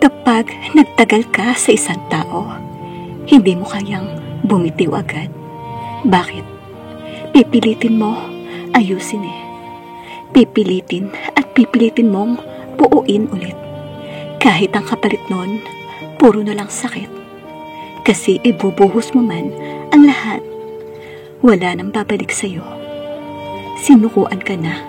Kapag nagtagal ka sa isang tao, hindi mo kayang bumitiw agad. Bakit? Pipilitin mo ayusin Pipilitin at pipilitin mong buuin ulit. Kahit ang kapalit nun, puro na lang sakit. Kasi ibubuhos mo man ang lahat, wala nang babalik sa'yo. Sinukuan ka na.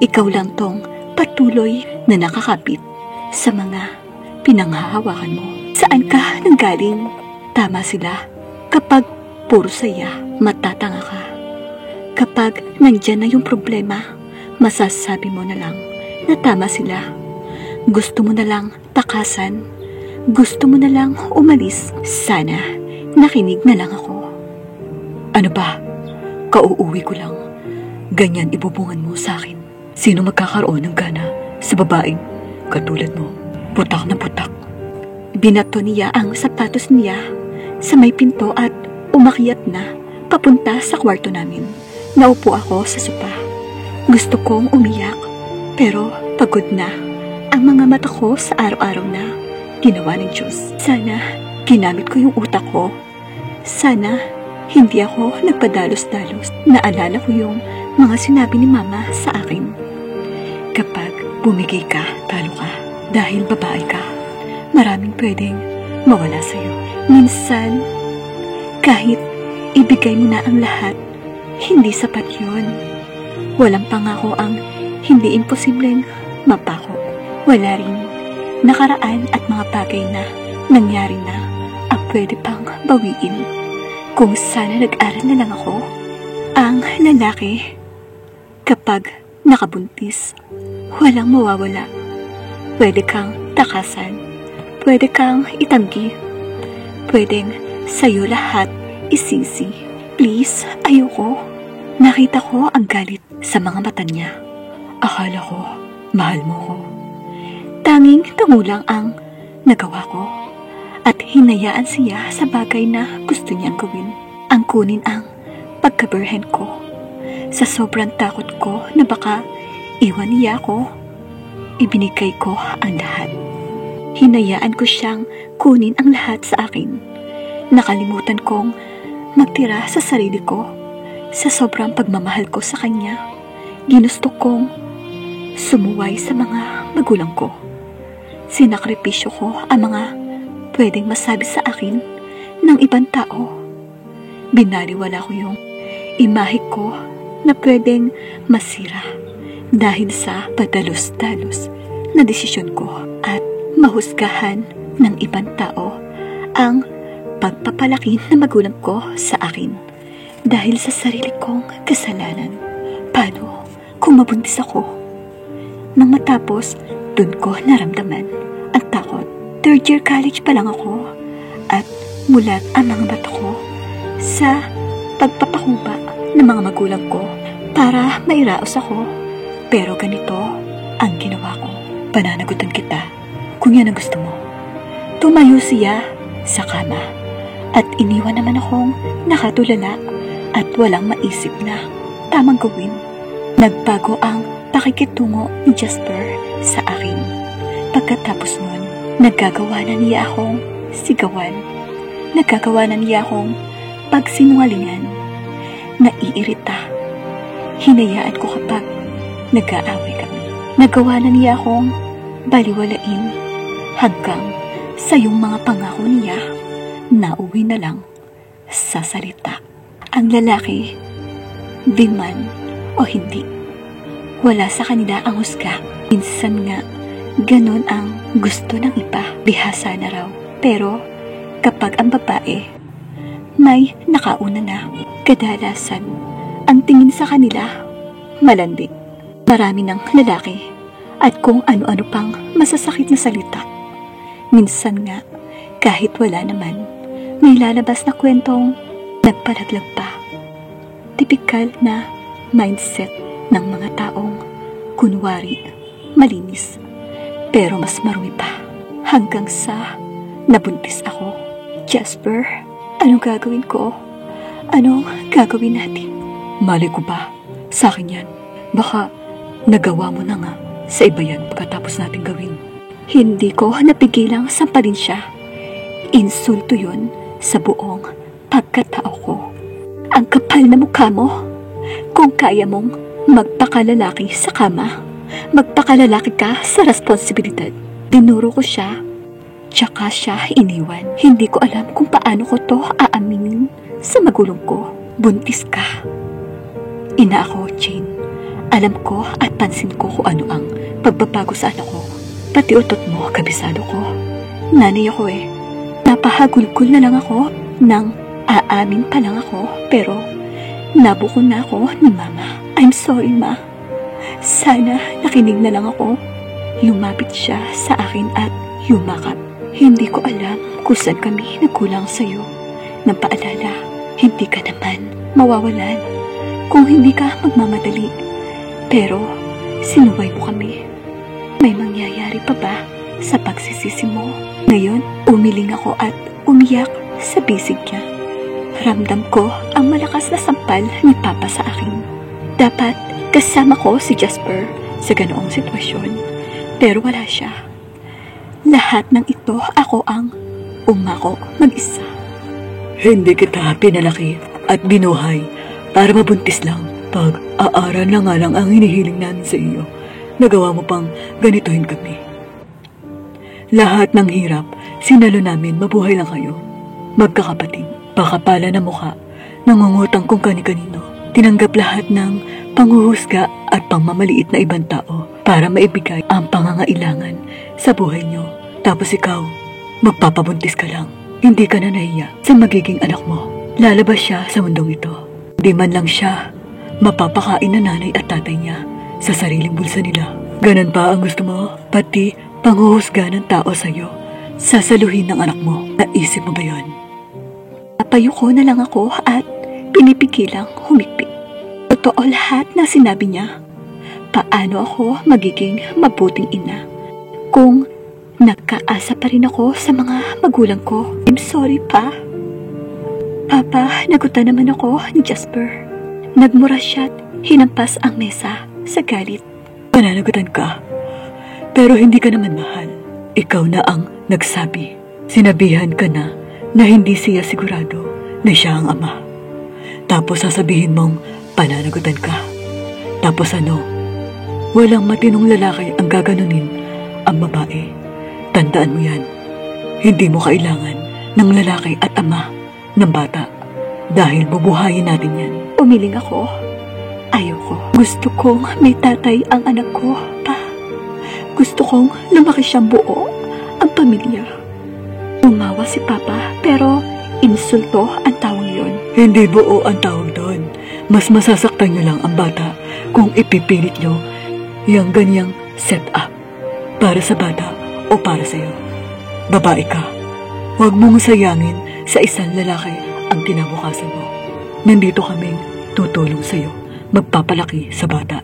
Ikaw lang tong patuloy na nakakapit sa mga pinanghahawakan mo. Saan ka nanggaling? Tama sila. Kapag puro saya, matatanga ka. Kapag nandyan na yung problema, masasabi mo na lang na tama sila. Gusto mo na lang takasan. Gusto mo na lang umalis. Sana nakinig na lang ako. Ano ba? Kauuwi ko lang. Ganyan ibubungan mo sa akin. Sino magkakaroon ng gana sa babaeng katulad mo? Putak na putak. Binato niya ang sapatos niya sa may pinto at umakyat na papunta sa kwarto namin. Naupo ako sa sopa. Gusto kong umiyak, pero pagod na ang mga mata ko sa araw-araw na ginawa ng Diyos. Sana ginamit ko yung utak ko. Sana hindi ako nagpadalos-dalos. Naalala ko yung mga sinabi ni Mama sa akin. Kapag bumigay ka, talo ka. Dahil babae ka, maraming pwedeng mawala sa'yo. Minsan, kahit ibigay mo na ang lahat, hindi sapat yun. Walang pangako ang hindi imposibleng mapako. Wala rin nakaraan at mga bagay na nangyari na ang pwede pang bawiin. Kung sana nag-aral na lang ako. Ang lalaki, kapag nakabuntis, walang mawawala. Pwede kang takasan, pwede kang itanggi, pwedeng sa'yo lahat isisi. Please, ayoko. Nakita ko ang galit sa mga mata niya. Akala ko, mahal mo ko. Tanging tungo lang ang nagawa ko at hinayaan siya sa bagay na gusto niyang gawin. Ang kunin ang pagkaberhen ko. Sa sobrang takot ko na baka iwan niya ako, ibinigay ko ang lahat. Hinayaan ko siyang kunin ang lahat sa akin. Nakalimutan kong magtira sa sarili ko. Sa sobrang pagmamahal ko sa kanya, ginusto kong sumuway sa mga magulang ko. Sinakripisyo ko ang mga pwedeng masabi sa akin ng ibang tao. Binaliwala ko yung imahe ko na pwedeng masira dahil sa padalos-dalos na desisyon ko at mahusgahan ng ibang tao ang pagpapalaki ng magulang ko sa akin dahil sa sarili kong kasalanan. Paano kung mabuntis ako? Nang matapos, dun ko naramdaman ang takot. 3rd year college pa lang ako at mulat ang mga mata ko sa pagpapakuba ng mga magulang ko para mairaos ako. Pero ganito ang ginawa ko. Pananagutan kita kung yan ang gusto mo. Tumayo siya sa kama at iniwan naman akong nakatulala at walang maisip na tamang gawin. Nagbago ang pakikitungo ni Jasper sa akin. Pagkatapos nun, nagagawa na niya akong sigawan. Nagagawa na niya akong pagsinungalingan. Naiirita. Hinayaan ko kapag nag-aaway kami. Nagawa na niya akong baliwalain hanggang sa yung mga pangako niya nauwi na lang sa salita. Ang lalaki, di man o hindi, wala sa kanila ang husga. Minsan nga, ganon ang gusto ng iba. Bihasa na raw. Pero kapag ang babae may nakauna na, kadalasan ang tingin sa kanila malandi. Marami ng lalaki at kung ano-ano pang masasakit na salita. Minsan nga, kahit wala naman, may lalabas na kwentong nagpalaglag pa. Tipikal na mindset ng mga taong kunwari malinis pero mas marumi pa hanggang sa nabuntis ako. Jasper, anong gagawin ko? Anong gagawin natin? Mali ko ba? Sa akin yan. Baka nagawa mo na nga sa iba yan pagkatapos natin gawin. Hindi ko napigilang sampalin siya. Insulto yun sa buong pagkatao ko. Ang kapal na mukha mo. Kung kaya mong magpakalalaki sa kama, magpakalalaki ka sa responsibilidad. Dinuro ko siya, tsaka siya iniwan. Hindi ko alam kung paano ko to aaminin sa magulang ko. Buntis ka. Ina ako, Jane. Alam ko at pansin ko kung ano ang pagbabago sa anak ko. Pati utot mo, kabisado ko. Nanay ako eh. Napahagulgul na lang ako nang aamin pa lang ako, pero nabuko na ako ni Mama. I'm sorry, Ma. Sana nakinig na lang ako. Lumapit siya sa akin at yumakap. Hindi ko alam kung saan kami nagkulang sa'yo. Nang paalala, hindi ka naman mawawalan kung hindi ka magmamadali. Pero sinuway mo kami. May mangyayari pa ba sa pagsisisi mo? Ngayon, umiling ako at umiyak sa bisig niya. Ramdam ko ang malakas na sampal ni Papa sa akin. Dapat kasama ko si Jasper sa ganoong sitwasyon, pero wala siya. Lahat ng ito ako ang umako mag-isa. Hindi kita pinalaki at binuhay para mabuntis lang. Pag-aaral na nga lang ang hinihiling namin sa iyo. Nagawa mo pang ganituhin kami. Lahat ng hirap, sinalo namin, mabuhay lang kayo. Magkakapatid, pakapala na mukha, nangungutang kung kani-kanino. Tinanggap lahat ng panghuhusga at pangmamaliit na ibang tao para maibigay ang pangangailangan sa buhay nyo. Tapos ikaw, magpapabuntis ka lang. Hindi ka na nahiya sa magiging anak mo. Lalabas siya sa mundong ito. Di man lang siya mapapakain na nanay at tatay niya sa sariling bulsa nila. Ganon pa ang gusto mo? Pati panghuhusga ng tao sa'yo. Sasaluhin ng anak mo. Naisip mo ba yun? Napayuko na lang ako at pinipigilang humigpit. Totoo lahat na sinabi niya. Paano ako magiging mabuting ina kung nagkaasa pa rin ako sa mga magulang ko? I'm sorry, Pa. Papa, nagutan naman ako ni Jasper. Nagmura siya at hinampas ang mesa sa galit. Pananagutan ka, pero hindi ka naman mahal. Ikaw na ang nagsabi. Sinabihan ka na hindi siya sigurado na siya ang ama. Tapos sasabihin mong pananagutan ka. Tapos ano? Walang matinong lalaki ang gaganunin ang babae. Tandaan mo yan. Hindi mo kailangan ng lalaki at ama ng bata dahil bubuhayin natin yan. Umiling ako. Ayoko. Gusto kong may tatay ang anak ko, Pa. Gusto kong lumaki siyang buo ang pamilya. Umawa si Papa, pero insulto ang tawag yun. Hindi buo ang tawag doon. Mas masasaktan niyo lang ang bata kung ipipilit niyo yung ganyang set-up para sa bata o para sa'yo. Babae ka. Huwag mong sayangin sa isang lalaki ang kinabukasan mo. Nandito kaming tutulong sa'yo. Magpapalaki sa bata.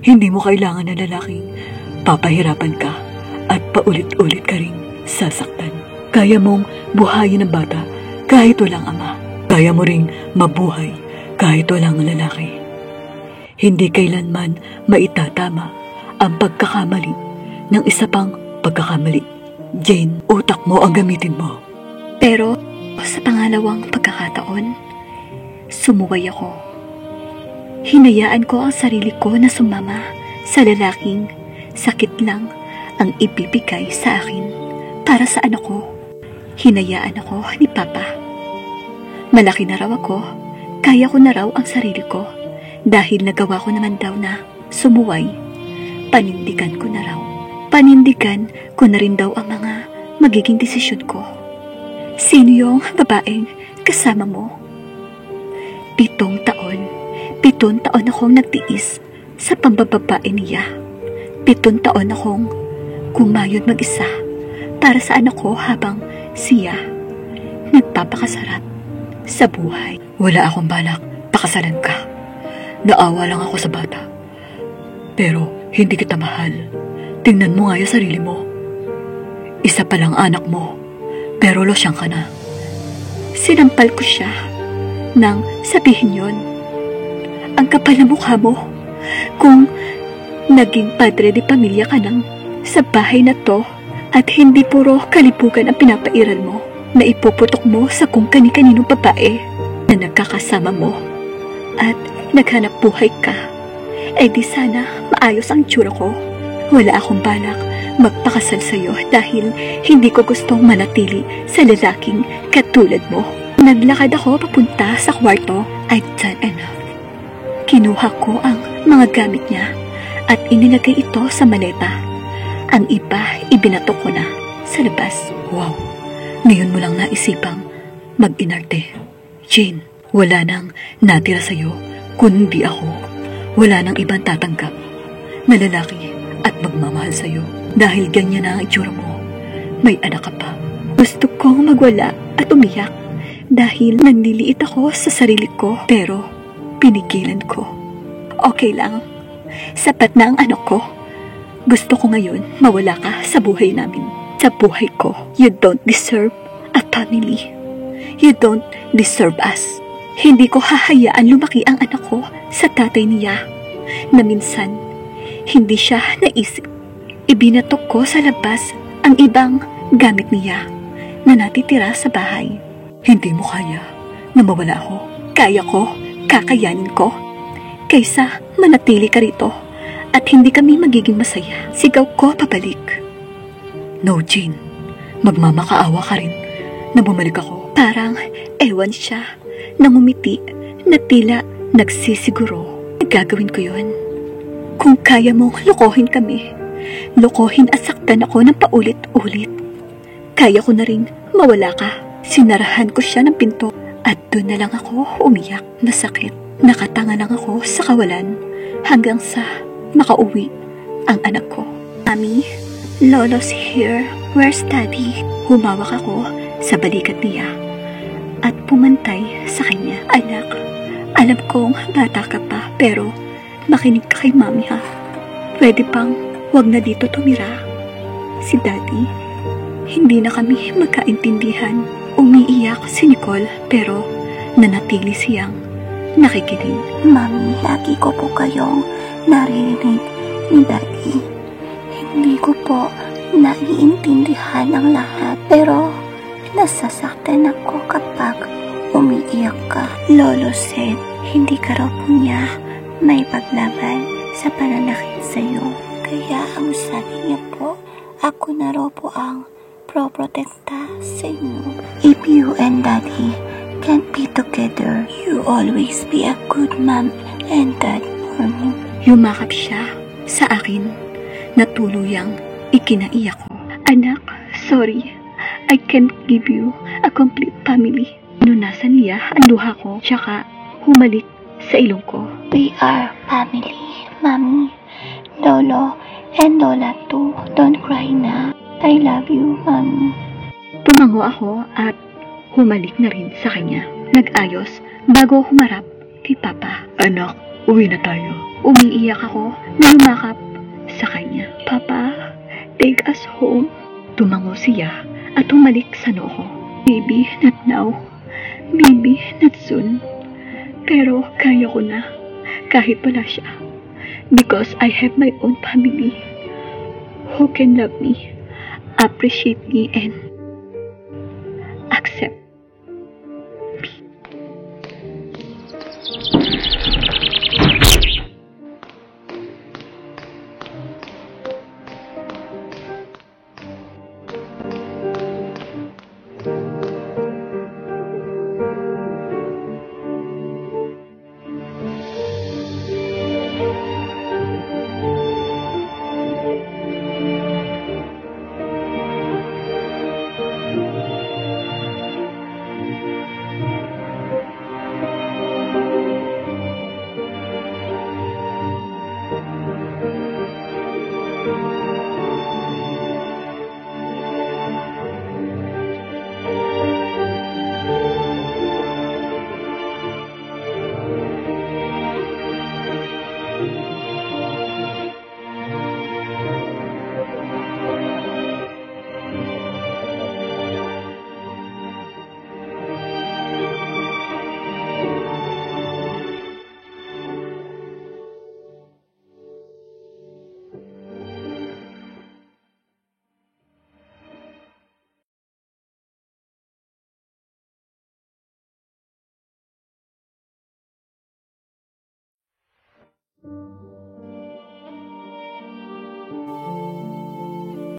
Hindi mo kailangan ng lalaking papahirapan ka at paulit-ulit ka ring sasaktan. Kaya mong buhayin ang bata kahit walang ama. Kaya mo ring mabuhay kahit walang lalaki. Hindi kailanman maitatama ang pagkakamali ng isa pang pagkakamali. Jane, utak mo ang gamitin mo. Pero sa pangalawang pagkakataon, sumuway ako. Hinayaan ko ang sarili ko na sumama sa lalaking sakit lang ang ibibigay sa akin para sa anak ko. Hinayaan ako ni Papa. Malaki na raw ako, kaya ko na raw ang sarili ko dahil nagawa ko naman daw na sumuway. Panindigan ko na raw. Panindigan ko na rin daw ang mga magiging desisyon ko. Sino yung babaeng kasama mo? 7 taon. 7 taon akong nagtiis sa pambababae niya. 7 taon akong kumayod mag-isa para sa anak ko habang siya nagpapakasarap sa buhay. Wala akong balak pakasalan ka. Naawa lang ako sa bata. Pero hindi kita mahal. Tingnan mo nga yung sarili mo. Isa pa lang anak mo, pero losyang ka na. Sinampal ko siya nang sabihin yon. Ang kapal na mukha mo. Kung naging padre de pamilya ka nang sa bahay na to, At hindi puro kalipugan ang pinapairal mo na ipuputok mo sa kung kani-kaninong babae na nagkakasama mo at naghanap buhay ka. Eh di sana maayos ang tsura ko. Wala akong balak magpakasal sa'yo dahil hindi ko gustong manatili sa lalaking katulad mo. Naglakad ako papunta sa kwarto. I'd done enough. Kinuha ko ang mga gamit niya at inilagay ito sa maleta. Ang iba ibinato ko na sa labas. Wow, ngayon mo lang naisipang mag-inarte. Jane, wala nang natira sa'yo kundi ako. Wala nang ibang tatanggap na lalaki at magmamahal sa'yo. Dahil ganyan na ang itsura mo, may anak ka pa. Gusto kong magwala at umiyak dahil nanliliit ako sa sarili ko, pero pinigilan ko. Okay lang, sapat na ang anak ko. Gusto ko ngayon mawala ka sa buhay namin. Sa buhay ko. You don't deserve a family. You don't deserve us. Hindi ko hahayaan lumaki ang anak ko sa tatay niya na minsan hindi siya naisip. Ibinatok ko sa labas ang ibang gamit niya na natitira sa bahay. Hindi mo kaya na mawala ako? Kaya ko, kakayanin ko. Kaysa manatili ka rito at hindi kami magiging masaya. Sigaw ko pabalik. No, Jane. Magmamakaawa ka rin na bumalik ako. Parang ewan siya nang umiti na tila nagsisiguro. Gagawin ko yun. Kung kaya mong lokohin kami, lokohin at saktan ako ng paulit-ulit. Kaya ko na rin mawala ka. Sinarahan ko siya ng pinto at doon na lang ako umiyak. Masakit. Nakatanga lang ako sa kawalan hanggang sa makauwi ang anak ko. Mami, Lolo's here. Where's Daddy? Humawak ako sa balikat niya at pumantay sa kanya. Anak, alam kong bata ka pa, pero makinig ka kay Mami ha. Pwede pang wag na dito tumira. Si Daddy, hindi na kami magkaintindihan. Umiiyak si Nicole, pero nanatili siyang nakikinig. Mami, lagi ko po kayong naririnig ni Daddy. Hindi ko po naiintindihan ang lahat, pero nasasaktan ako kapag umiiyak ka. Lolo said, hindi ka raw po niya may paglaban sa pananakit sa'yo. Kaya ang sabi niya po, ako na raw po ang pro-protekta sa inyo. If you and Daddy can't be together, you always be a good mom and dad for me. Yumakap siya sa akin na tuluyang ikinaiyak ko. Anak, sorry. I can't give you a complete family. Nunasan niya ang luha ko, tsaka humalik sa ilong ko. We are family, Mommy, Lolo, and Lola too. Don't cry na. I love you, Mommy. Tumango ako at humalik na rin sa kanya. Nag-ayos bago humarap kay Papa. Anak, uwi na tayo. Umiiyak ako na lumakap sa kanya. Papa, take us home. Tumango siya at humalik sa noo ko. Maybe not now. Maybe not soon. Pero kaya ko na kahit wala siya. Because I have my own family who can love me, appreciate me, and accept me.